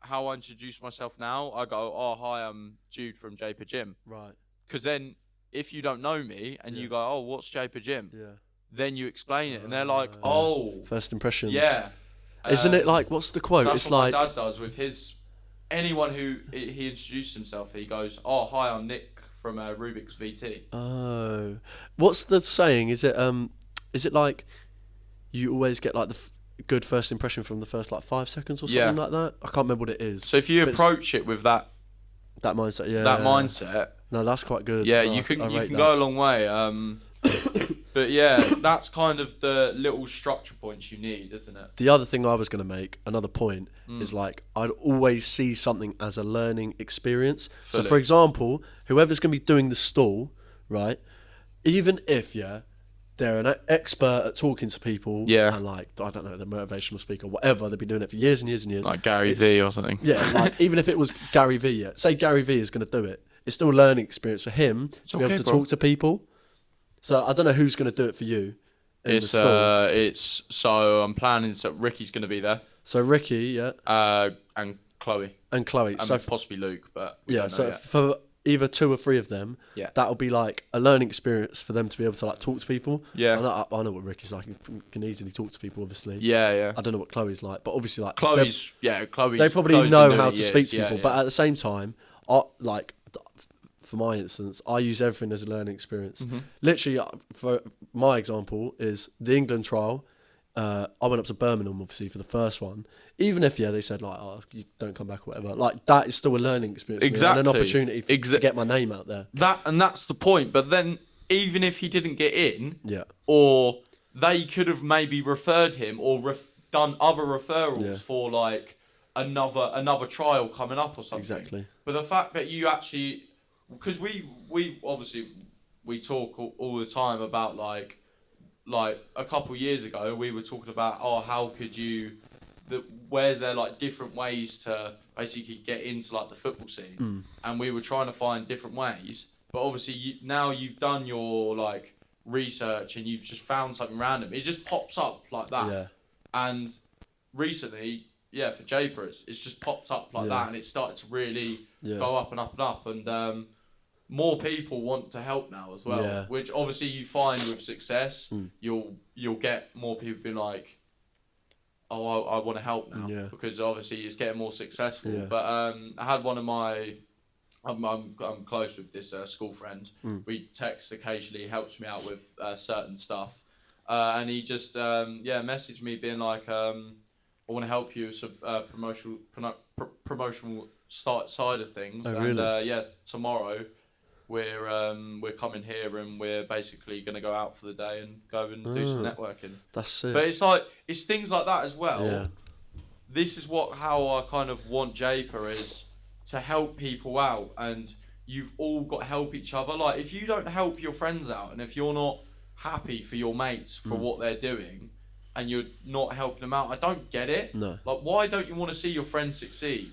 Speaker 1: how I introduce myself now, I go, "Oh, hi, I'm Jude from JP Gym."
Speaker 2: Right.
Speaker 1: Because then, if you don't know me and you go, "Oh, what's JP Gym?" Then you explain it, and they're like, "Oh."
Speaker 2: First impressions.
Speaker 1: Yeah.
Speaker 2: Isn't it like what's the quote?
Speaker 1: That's
Speaker 2: it's
Speaker 1: what
Speaker 2: like
Speaker 1: my dad does with anyone who he introduces himself. He goes, "Oh, hi, I'm Nick from Rubik's VT."
Speaker 2: Oh, what's the saying? Is it like you always get like the good first impression from the first like 5 seconds or something like that? I can't remember what it is.
Speaker 1: So if you approach it with that
Speaker 2: mindset,
Speaker 1: mindset,
Speaker 2: no, that's quite good.
Speaker 1: Yeah, you can go a long way. But yeah, that's kind of the little structure points you need, isn't it?
Speaker 2: The other thing I was going to make, another point, is like I'd always see something as a learning experience.
Speaker 1: Fully.
Speaker 2: So for example, whoever's going to be doing the stall, right? Even if they're an expert at talking to people, and like I don't know, they're motivational speaker, whatever. They've been doing it for years and years and years.
Speaker 1: Like Gary V or something.
Speaker 2: Yeah, like even if it was Gary V, say Gary V is going to do it. It's still a learning experience for him to be able to talk to people. So I don't know who's going to do it for you.
Speaker 1: So I'm planning. So Ricky's going to be there.
Speaker 2: So Ricky,
Speaker 1: and Chloe.
Speaker 2: And so
Speaker 1: possibly Luke, but
Speaker 2: for either 2 or 3 of them, that'll be like a learning experience for them to be able to like talk to people.
Speaker 1: Yeah,
Speaker 2: I know what Ricky's like. He can easily talk to people, obviously.
Speaker 1: Yeah.
Speaker 2: I don't know what Chloe's like, but obviously like
Speaker 1: Chloe's. They
Speaker 2: probably know how to speak to people, but at the same time, for my instance, I use everything as a learning experience. Literally, for my example, is the England trial. I went up to Birmingham, obviously, for the first one. Even if, they said, like, oh, you don't come back or whatever. Like, that is still a learning experience.
Speaker 1: Exactly.
Speaker 2: And an opportunity to get my name out there.
Speaker 1: That's the point. But then, even if he didn't get in, or they could have maybe referred him or done other referrals for, like, another trial coming up or something.
Speaker 2: Exactly.
Speaker 1: But the fact that you actually... Because we obviously we talk all the time about like a couple years ago we were talking about how could you where's there like different ways to basically get into like the football scene, and we were trying to find different ways, but obviously now you've done your like research and you've just found something random, it just pops up like that. And recently for JPA it's just popped up like that, and it started to really go up and up and up, and more people want to help now as well.
Speaker 2: Yeah.
Speaker 1: Which obviously you find with success, you'll get more people being like, oh, I want to help now, because obviously it's getting more successful.
Speaker 2: Yeah.
Speaker 1: But I had one of my, I'm close with this school friend. We text occasionally, helps me out with certain stuff, and he just messaged me being like, I want to help you with some promotional side of things.
Speaker 2: Oh, really?
Speaker 1: And tomorrow we're coming here and we're basically going to go out for the day and go and do some networking.
Speaker 2: That's it.
Speaker 1: But it's like, it's things like that as well.
Speaker 2: Yeah.
Speaker 1: This is how I kind of want Japer, is to help people out, and you've all got to help each other. Like, if you don't help your friends out, and if you're not happy for your mates for what they're doing, and you're not helping them out, I don't get it.
Speaker 2: No.
Speaker 1: Like, why don't you want to see your friends succeed?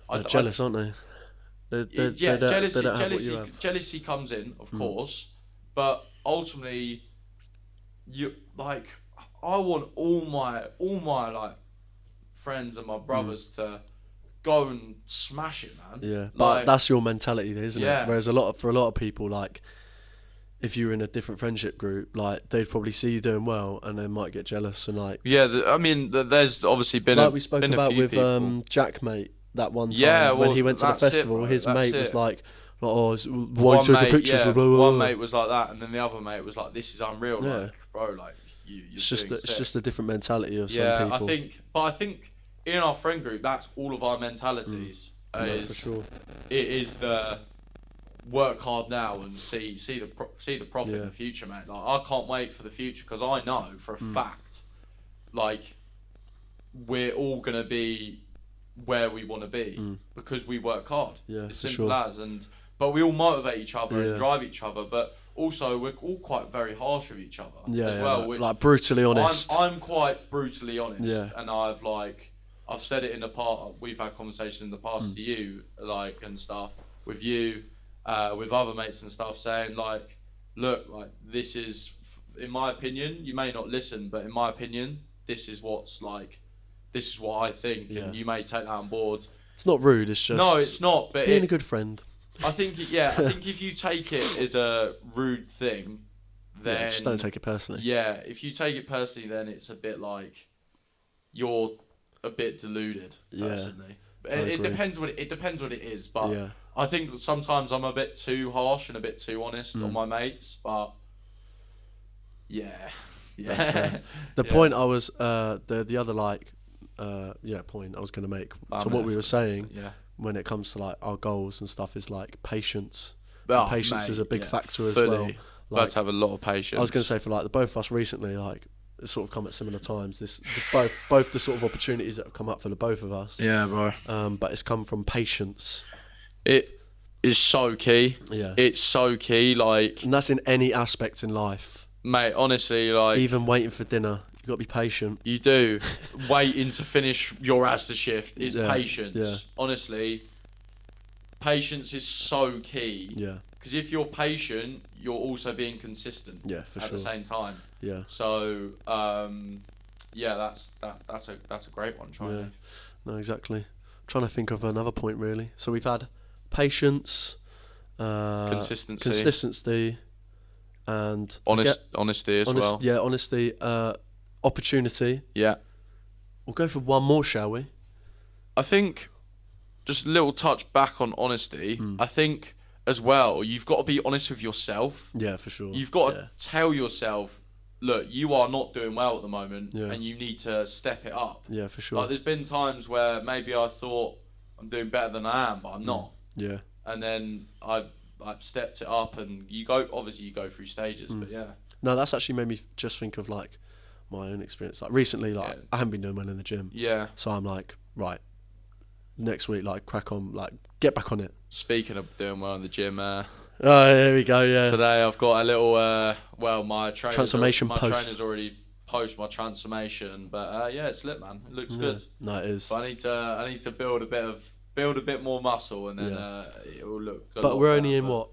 Speaker 2: They're jealous, aren't they?
Speaker 1: Jealousy comes in, of course, but ultimately, I want all my like friends and my brothers to go and smash it, man.
Speaker 2: Yeah, but that's your mentality, isn't it? Whereas for a lot of people, like, if you're in a different friendship group, like, they'd probably see you doing well and they might get jealous and like.
Speaker 1: Yeah, I mean, there's obviously been
Speaker 2: we spoke about with Jack, mate. That one time when he went to the festival, his mate was like, "Oh, why are you taking pictures?"
Speaker 1: Yeah,
Speaker 2: blah, blah, blah.
Speaker 1: One mate was like that, and then the other mate was like, "This is unreal, like, bro, like
Speaker 2: it's just a different mentality of some people."
Speaker 1: I think in our friend group, that's all of our mentalities.
Speaker 2: For sure.
Speaker 1: It is the work hard now and see the profit in the future, mate. Like, I can't wait for the future, because I know for a fact, like, we're all gonna be where we want to be because we work hard. It's simple as. But we all motivate each other and drive each other, but also we're all quite very harsh with each other as well.
Speaker 2: Like brutally honest.
Speaker 1: I'm quite brutally honest, and I've said it in the past. We've had conversations in the past to you, like, and stuff with you, with other mates and stuff, saying like, look, like, this is, in my opinion, you may not listen, but in my opinion, this is what I think, and you may take that on board.
Speaker 2: It's not rude, it's just...
Speaker 1: No, it's not, but
Speaker 2: being a good friend.
Speaker 1: I think if you take it as a rude thing, then...
Speaker 2: just don't take it personally.
Speaker 1: Yeah, if you take it personally, then it's a bit like, you're a bit deluded, personally. It depends what it is, but I think sometimes I'm a bit too harsh and a bit too honest on my mates, but... The
Speaker 2: point I was... the other, like... point I was going to make to what we were saying when it comes to like our goals and stuff is like patience. Patience is a big factor as well.
Speaker 1: Like, to have a lot of patience.
Speaker 2: I was going to say, for like the both of us recently, like, it's sort of come at similar times. Both the sort of opportunities that have come up for the both of us.
Speaker 1: Yeah, bro.
Speaker 2: But it's come from patience.
Speaker 1: It is so key.
Speaker 2: Yeah.
Speaker 1: It's so key. Like,
Speaker 2: and that's in any aspect in life,
Speaker 1: mate. Honestly, like,
Speaker 2: even waiting for dinner. You've got to be patient.
Speaker 1: You do. Waiting to finish your Asda shift is patience. Yeah. Honestly, patience is so key. Yeah. Because if you're patient, you're also being consistent.
Speaker 2: Yeah, for sure.
Speaker 1: At the same time.
Speaker 2: Yeah.
Speaker 1: So, that's a great one.
Speaker 2: No, exactly. I'm trying to think of another point, really. So we've had patience, consistency, and
Speaker 1: honesty as well.
Speaker 2: Yeah, honesty. Opportunity.
Speaker 1: Yeah.
Speaker 2: We'll go for one more, shall we?
Speaker 1: I think just a little touch back on honesty. I think as well, you've got to be honest with yourself.
Speaker 2: Yeah, for sure.
Speaker 1: You've got to tell yourself, look, you are not doing well at the moment, and you need to step it up.
Speaker 2: Yeah, for sure.
Speaker 1: Like, there's been times where maybe I thought I'm doing better than I am, but I'm not.
Speaker 2: Yeah.
Speaker 1: And then I've stepped it up, and you go through stages, but yeah.
Speaker 2: No, that's actually made me just think of like my own experience. Like recently, like I haven't been doing well in the gym.
Speaker 1: Yeah.
Speaker 2: So I'm like, right, next week, like, crack on, like, get back on it.
Speaker 1: Speaking of doing well in the gym,
Speaker 2: oh, here we go. Yeah.
Speaker 1: Today I've got a little my
Speaker 2: transformation post.
Speaker 1: My trainer's already posted my transformation, but it's lit, man. It looks good.
Speaker 2: No, it is.
Speaker 1: But I need to build a bit more muscle, and then it will look good.
Speaker 2: But we're only in what?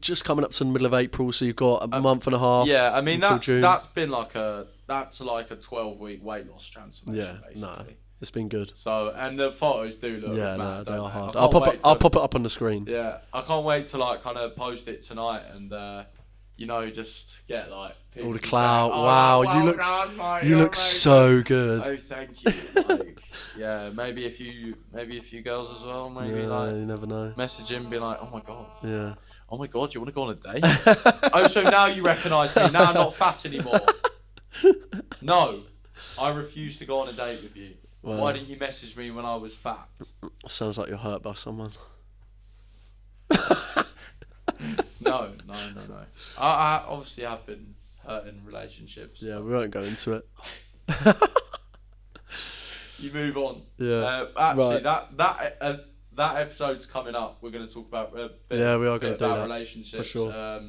Speaker 2: Just coming up to the middle of April, so you've got a month and a half.
Speaker 1: Yeah, I mean that's been like a 12-week weight loss transformation.
Speaker 2: Yeah,
Speaker 1: basically.
Speaker 2: It's been good.
Speaker 1: So, and the photos do look
Speaker 2: mad,
Speaker 1: no,
Speaker 2: they are hard.
Speaker 1: I'll pop
Speaker 2: it up on the screen.
Speaker 1: Yeah, I can't wait to like kind of post it tonight and just get like
Speaker 2: all the clout. Wow, you look so good.
Speaker 1: Oh, thank you. Like, yeah, maybe a few girls as well. Maybe like
Speaker 2: you never know.
Speaker 1: Message him, be like, oh my god.
Speaker 2: Yeah.
Speaker 1: Oh my god, you want to go on a date? Oh, so now you recognise me. Now I'm not fat anymore. No, I refuse to go on a date with you. Well, why didn't you message me when I was fat?
Speaker 2: Sounds like you're hurt by someone.
Speaker 1: No. I obviously have been hurt in relationships.
Speaker 2: Yeah, we won't go into it.
Speaker 1: You move on.
Speaker 2: Yeah.
Speaker 1: Actually, right. That episode's coming up. We're going to talk about we are going to do that relationships.
Speaker 2: For sure.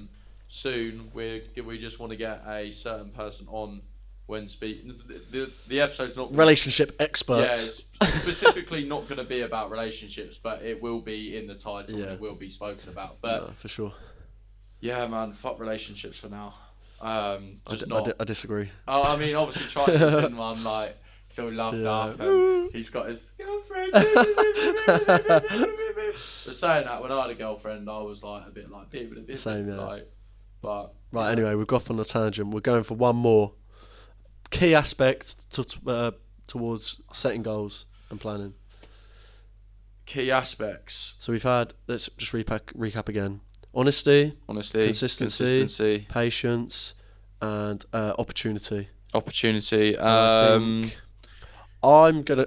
Speaker 1: Soon, we just want to get a certain person on when speaking. The episode's not
Speaker 2: relationship experts.
Speaker 1: Yeah, specifically not going to be about relationships, but it will be in the title. Yeah. And it will be spoken about. But
Speaker 2: no, for sure.
Speaker 1: Yeah, man, fuck relationships for now. I
Speaker 2: disagree.
Speaker 1: I mean, obviously, Charlie's in one like so loved up, and he's got his girlfriend. But saying that, when I had a girlfriend, I was like a bit like
Speaker 2: same, yeah.
Speaker 1: Like, but
Speaker 2: right, anyway, we've got off on a tangent. We're going for one more key aspect towards setting goals and planning.
Speaker 1: Key aspects.
Speaker 2: So we've had. Let's just recap again. Honesty, consistency, patience, and opportunity.
Speaker 1: I think
Speaker 2: I'm gonna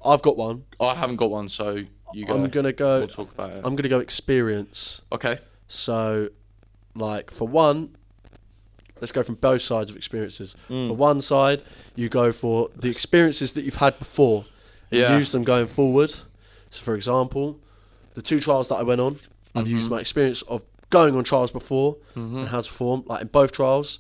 Speaker 2: I've got one.
Speaker 1: I haven't got one, so you go.
Speaker 2: I'm gonna go.
Speaker 1: We'll talk about it.
Speaker 2: I'm gonna go experience.
Speaker 1: Okay.
Speaker 2: So, like for one, let's go from both sides of experiences. For one side, you go for the experiences that you've had before and use them going forward. So, for example, the 2 trials that I went on. I've used my experience of going on trials before and how to perform. Like in both trials,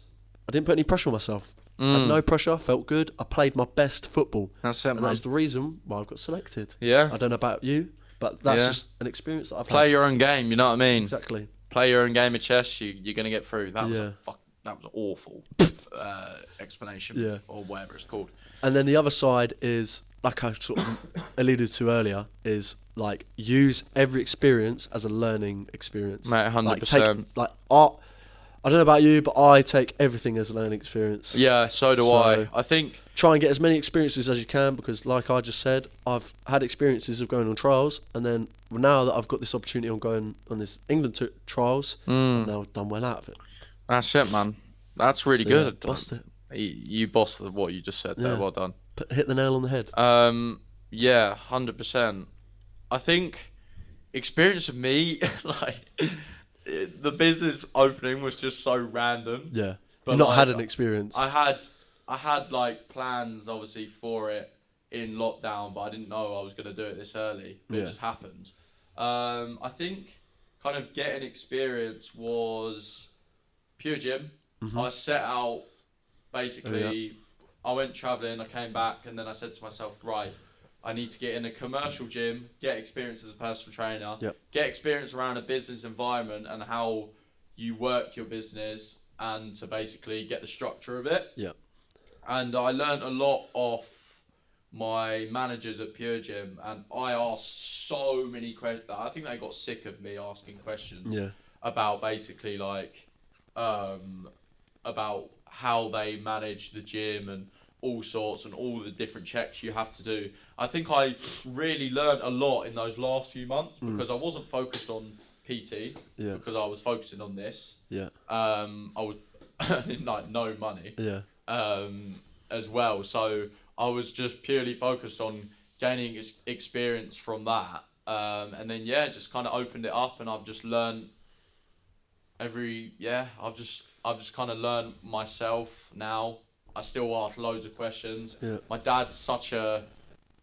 Speaker 2: I didn't put any pressure on myself. I had no pressure, felt good. I played my best football.
Speaker 1: That's it, man.
Speaker 2: And that's the reason why I got selected.
Speaker 1: Yeah.
Speaker 2: I don't know about you, but that's just an experience that I've had.
Speaker 1: Play your own game, you know what I mean?
Speaker 2: Exactly.
Speaker 1: Play your own game of chess, you're going to get through. That was that was awful explanation or whatever it's called.
Speaker 2: And then the other side is, like I sort of alluded to earlier, is like use every experience as a learning experience.
Speaker 1: Mate, 100%.
Speaker 2: I don't know about you, but I take everything as a learning experience.
Speaker 1: Yeah, so do I. I think
Speaker 2: try and get as many experiences as you can, because like I just said, I've had experiences of going on trials, and then now that I've got this opportunity on going on this England trials, I've now done well out of it.
Speaker 1: That's it, man. That's really good.
Speaker 2: Yeah, bossed it.
Speaker 1: You bossed what you just said there. Well done.
Speaker 2: Hit the nail on the head.
Speaker 1: Yeah, 100%. I think experience of me, like the business opening was just so random.
Speaker 2: Yeah, but not had an experience.
Speaker 1: I had like plans obviously for it in lockdown, but I didn't know I was going to do it this early. But it just happened. I think kind of getting experience was Pure Gym. I set out basically. I went travelling, I came back, and then I said to myself, right, I need to get in a commercial gym, get experience as a personal trainer, get experience around a business environment and how you work your business, and to basically get the structure of it.
Speaker 2: Yeah.
Speaker 1: And I learned a lot off my managers at Pure Gym, and I asked so many questions. I think they got sick of me asking questions about basically like about how they manage the gym and all sorts and all the different checks you have to do. I think I really learned a lot in those last few months because I wasn't focused on PT because I was focusing on this.
Speaker 2: Yeah.
Speaker 1: I was like no money.
Speaker 2: Yeah.
Speaker 1: As well, so I was just purely focused on gaining experience from that, and then just kind of opened it up, and I've just learned I've just kind of learned myself now. I still ask loads of questions.
Speaker 2: Yeah.
Speaker 1: My dad's such a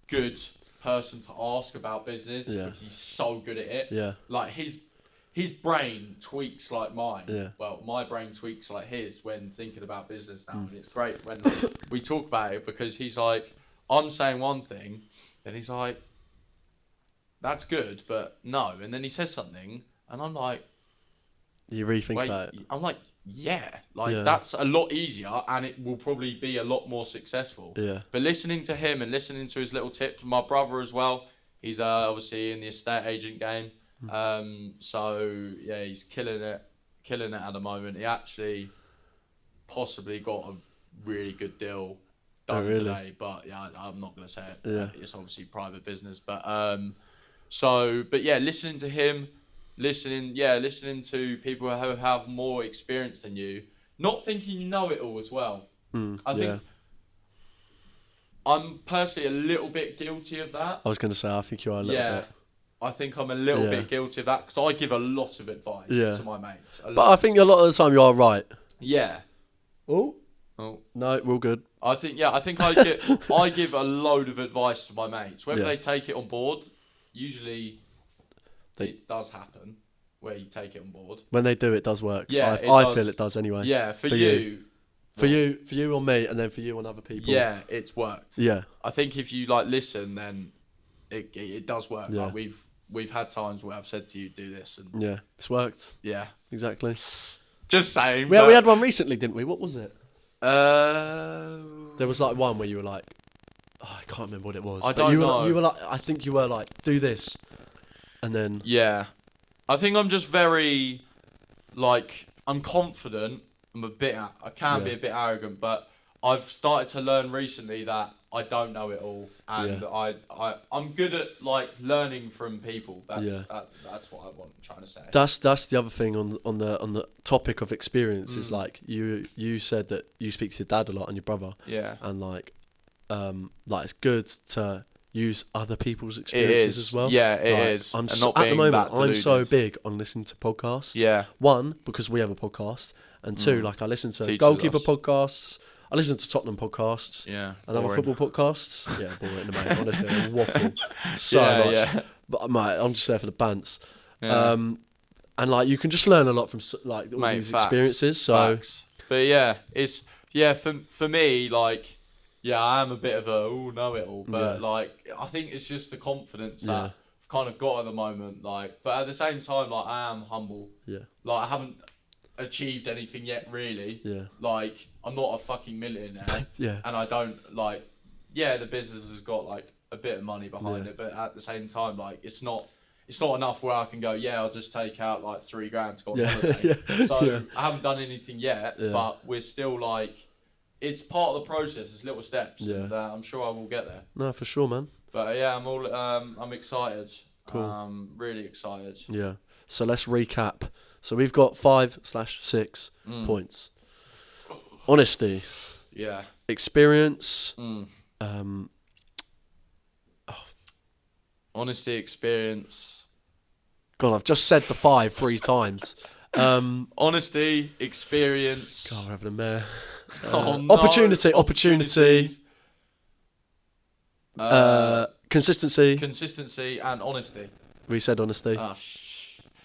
Speaker 1: good person to ask about business because he's so good at it.
Speaker 2: Yeah.
Speaker 1: Like his brain tweaks like mine.
Speaker 2: Yeah.
Speaker 1: Well, my brain tweaks like his when thinking about business now, and it's great when we talk about it because he's like, I'm saying one thing, then he's like, that's good, but no, and then he says something, and I'm like,
Speaker 2: you rethink about it.
Speaker 1: I'm like, that's a lot easier, and it will probably be a lot more successful.
Speaker 2: Yeah.
Speaker 1: But listening to him and listening to his little tips, my brother as well, he's obviously in the estate agent game. So yeah, he's killing it at the moment. He actually possibly got a really good deal done today, but yeah, I'm not gonna say it.
Speaker 2: Yeah.
Speaker 1: It's obviously private business, but but yeah, listening to him, listening to people who have more experience than you, not thinking you know it all as well. I think I'm personally a little bit guilty of that.
Speaker 2: I was going to say, I think you are a little bit.
Speaker 1: I think I'm a little bit guilty of that because I give a lot of advice to my mates.
Speaker 2: But I think a lot of the time you are right.
Speaker 1: Yeah.
Speaker 2: Oh. No, we're all good.
Speaker 1: I think I give a load of advice to my mates. Whether they take it on board, usually it does happen where you take it on board.
Speaker 2: When they do, it does work.
Speaker 1: Yeah,
Speaker 2: I feel it does anyway.
Speaker 1: Yeah, for you.
Speaker 2: For you on me, and then for you on other people.
Speaker 1: Yeah, it's worked.
Speaker 2: Yeah.
Speaker 1: I think if you listen, then it does work.
Speaker 2: Yeah.
Speaker 1: Like we've had times where I've said to you, do this, and
Speaker 2: it's worked.
Speaker 1: Yeah,
Speaker 2: exactly.
Speaker 1: Just saying.
Speaker 2: We had one recently, didn't we? What was it?
Speaker 1: There
Speaker 2: was one where you were like, I can't remember what it was.
Speaker 1: I don't know.
Speaker 2: You were like, I think you were like, do this, and then
Speaker 1: I think I'm just very I'm confident. I can be a bit arrogant, but I've started to learn recently that I don't know it all, and I'm good at learning from people. That's what I'm trying to say.
Speaker 2: That's the other thing on the topic of experience is you said that you speak to your dad a lot and your brother.
Speaker 1: Yeah.
Speaker 2: And it's good to use other people's experiences as well.
Speaker 1: Yeah, it is.
Speaker 2: At the moment, I'm so big on listening to podcasts.
Speaker 1: Yeah.
Speaker 2: One, because we have a podcast, and two, I listen to goalkeeper podcasts. I listen to Tottenham podcasts.
Speaker 1: Yeah.
Speaker 2: And other football podcasts. Yeah, boring, mate. Honestly, I waffle so much. Yeah. But mate, I'm just there for the bants. Yeah. And you can just learn a lot from all these experiences. So.
Speaker 1: Facts. But yeah, for me, I am a bit of a know-it-all, but I think it's just the confidence that I've kind of got at the moment. But at the same time, I am humble.
Speaker 2: Yeah.
Speaker 1: I haven't achieved anything yet, really.
Speaker 2: Yeah.
Speaker 1: I'm not a fucking millionaire.
Speaker 2: Yeah.
Speaker 1: And I don't the business has got a bit of money behind it, but at the same time, it's not enough where I can go, I'll just take out $3,000 to go on holiday. So I haven't done anything yet, but we're still it's part of the process. It's little steps, and I'm sure I will get there.
Speaker 2: No, for sure, man.
Speaker 1: But I'm excited.
Speaker 2: Cool.
Speaker 1: Really excited.
Speaker 2: Yeah. So let's recap. So we've got 5/6 points. Honesty.
Speaker 1: Yeah.
Speaker 2: Experience.
Speaker 1: Honesty, experience.
Speaker 2: God, I've just said the 5 3 times.
Speaker 1: Honesty, experience.
Speaker 2: God, we're having a mare.
Speaker 1: No.
Speaker 2: Opportunity.
Speaker 1: Consistency and honesty.
Speaker 2: We said honesty.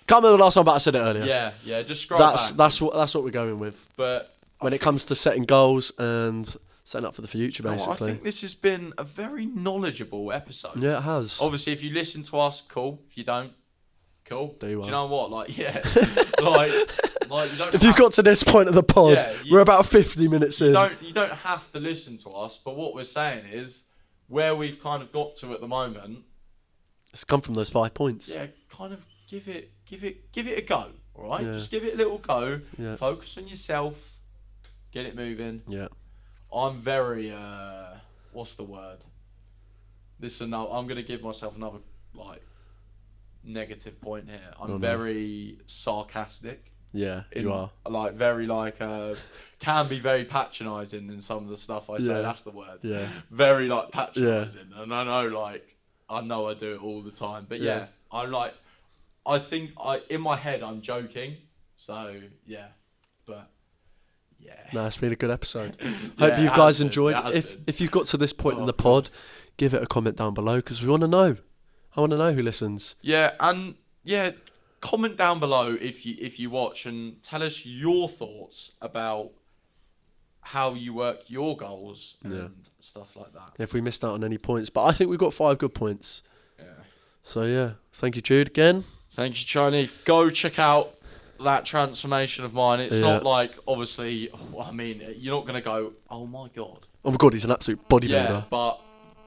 Speaker 1: Can't
Speaker 2: remember the last time, but I said it earlier.
Speaker 1: Yeah. Just scroll back.
Speaker 2: That's what we're going with.
Speaker 1: But
Speaker 2: when it comes to setting goals and setting up for the future, basically.
Speaker 1: I think this has been a very knowledgeable episode.
Speaker 2: Yeah, it has.
Speaker 1: Obviously, if you listen to us, cool. If you don't, cool.
Speaker 2: Do you
Speaker 1: know what? You don't.
Speaker 2: If you've got to this point of the pod, we're about 50 minutes in.
Speaker 1: You don't have to listen to us, but what we're saying is where we've kind of got to at the moment.
Speaker 2: It's come from those 5 points.
Speaker 1: Yeah, kind of give it a go. All right, just give it a little go.
Speaker 2: Yeah.
Speaker 1: Focus on yourself. Get it moving.
Speaker 2: Yeah.
Speaker 1: I'm very what's the word? I'm gonna give myself another negative point here. I'm very sarcastic.
Speaker 2: Yeah, you are.
Speaker 1: Very can be very patronising in some of the stuff I say. That's the word.
Speaker 2: Yeah.
Speaker 1: Very patronising, and I know I do it all the time. But I think in my head I'm joking. So but. Yeah.
Speaker 2: No, it's been a good episode. Hope you guys enjoyed. If you've got to this point in the pod, give it a comment down below because we want to know. I want to know who listens.
Speaker 1: Yeah, and comment down below if you watch and tell us your thoughts about how you work your goals and stuff like that.
Speaker 2: If we missed out on any points, but I think we've got 5 good points.
Speaker 1: Yeah.
Speaker 2: So thank you, Jude, again.
Speaker 1: Thank you, Charlie. Go check out that transformation of mine. It's not like, obviously, I mean, you're not gonna go, oh my god.
Speaker 2: Oh my god, he's an absolute bodybuilder.
Speaker 1: Yeah, but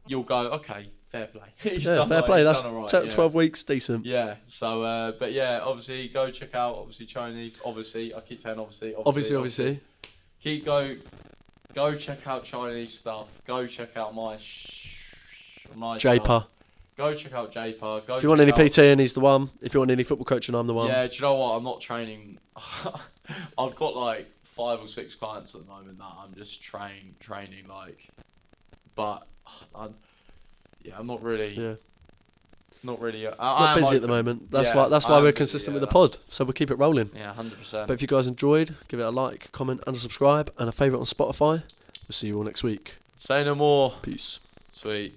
Speaker 1: you'll go, okay, fair play.
Speaker 2: Fair play. That's 12 weeks, decent.
Speaker 1: Yeah. So, but yeah, obviously, go check out Chinese. Obviously, I keep saying
Speaker 2: Obviously.
Speaker 1: Go check out Chinese stuff. Go check out my
Speaker 2: J-Pa.
Speaker 1: Go check out J-Pa.
Speaker 2: If you want any PT, he's the one. If you want any football coaching, I'm the one.
Speaker 1: Yeah, do you know what? I'm not training. I've got like 5 or 6 clients at the moment that I'm just training like, but I'm not really.
Speaker 2: Yeah.
Speaker 1: Not really.
Speaker 2: I'm busy at the moment. That's why we're consistent with the pod. So we'll keep it rolling.
Speaker 1: Yeah, 100%.
Speaker 2: But if you guys enjoyed, give it a like, comment, and a subscribe, and a favourite on Spotify. We'll see you all next week.
Speaker 1: Say no more.
Speaker 2: Peace.
Speaker 1: Sweet.